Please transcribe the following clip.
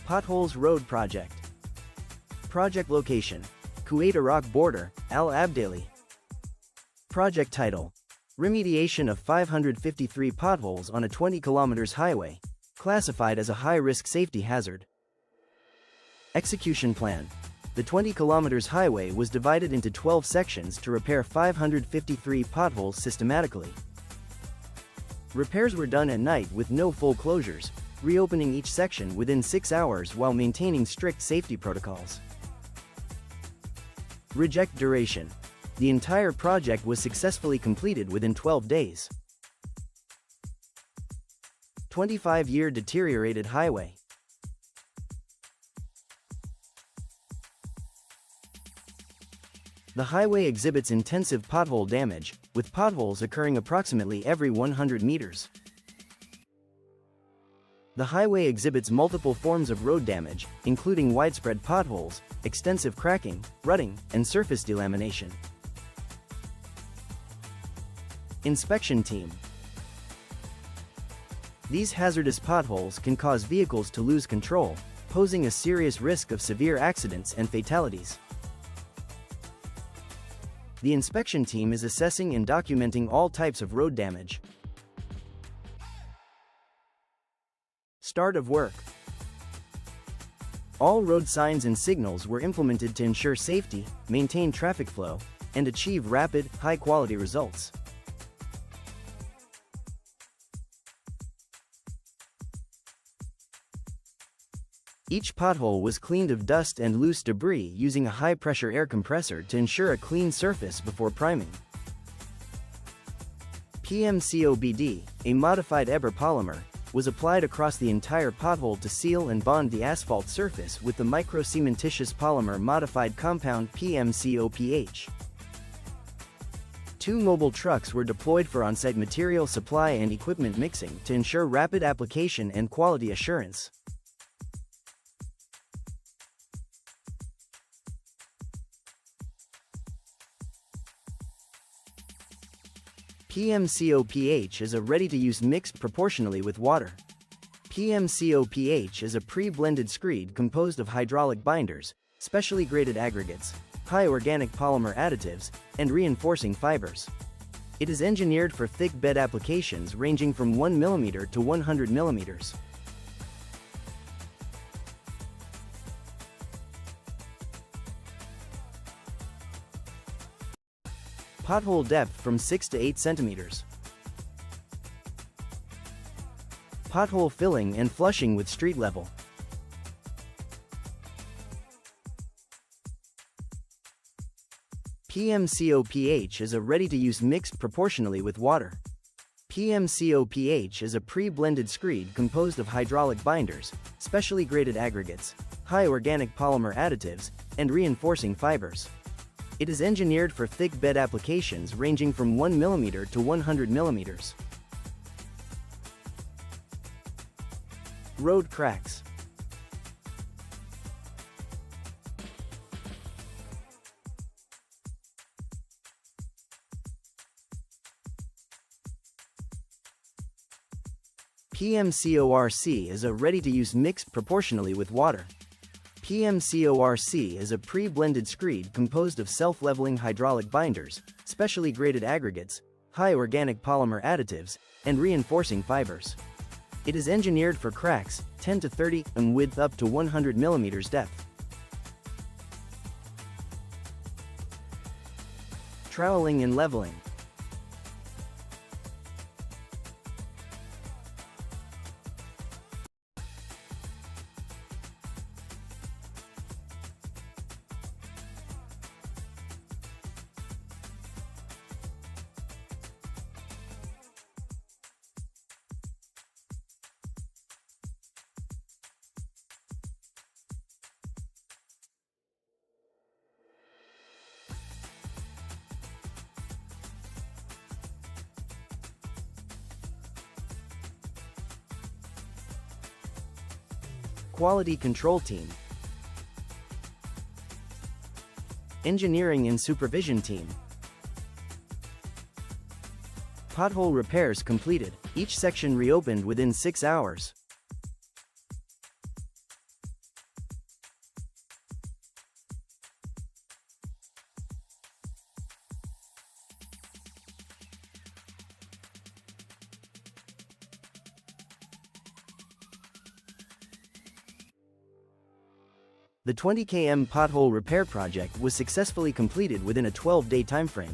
Potholes Road Project. Project location: Kuwait-Iraq border, Al Abdaili. Project title: Remediation of 553 potholes on a 20 km highway, classified as a high-risk safety hazard. Execution plan: the 20 km highway was divided into 12 sections to repair 553 potholes systematically. Repairs were done at night with no full closures, reopening each section within 6 hours while maintaining strict safety protocols. Reject duration: the entire project was successfully completed within 12 days. 25-year deteriorated highway. The highway exhibits intensive pothole damage, with potholes occurring approximately every 100 meters. The highway exhibits multiple forms of road damage, including widespread potholes, extensive cracking, rutting, and surface delamination. Inspection team. These hazardous potholes can cause vehicles to lose control, posing a serious risk of severe accidents and fatalities. The inspection team is assessing and documenting all types of road damage. Start of work. All road signs and signals were implemented to ensure safety, maintain traffic flow, and achieve rapid, high-quality results. Each pothole was cleaned of dust and loose debris using a high-pressure air compressor to ensure a clean surface before priming. PMCOBD, a modified Eber polymer, was applied across the entire pothole to seal and bond the asphalt surface with the microcementitious polymer modified compound PMCOPH. 2 mobile trucks were deployed for on-site material supply and equipment mixing to ensure rapid application and quality assurance. PMCOPH is a ready-to-use mixed proportionally with water. PMCOPH is a pre-blended screed composed of hydraulic binders, specially graded aggregates, high organic polymer additives, and reinforcing fibers. It is engineered for thick bed applications ranging from 1 mm to 100 mm. Pothole depth from 6 to 8 centimeters. Pothole filling and flushing with street level. PMCOPH is a ready-to-use mixed proportionally with water. PMCOPH is a pre-blended screed composed of hydraulic binders, specially graded aggregates, high organic polymer additives, and reinforcing fibers. It is engineered for thick bed applications ranging from 1 mm to 100 mm. Road cracks. PMCORC is a ready-to-use mixed proportionally with water. PMCORC is a pre-blended screed composed of self-leveling hydraulic binders, specially graded aggregates, high organic polymer additives, and reinforcing fibers. It is engineered for cracks, 10 to 30 and width up to 100 mm depth. Troweling and leveling. Quality Control Team. Engineering and Supervision Team. Pothole repairs completed, each section reopened within 6 hours. The 20 km pothole repair project was successfully completed within a 12-day timeframe.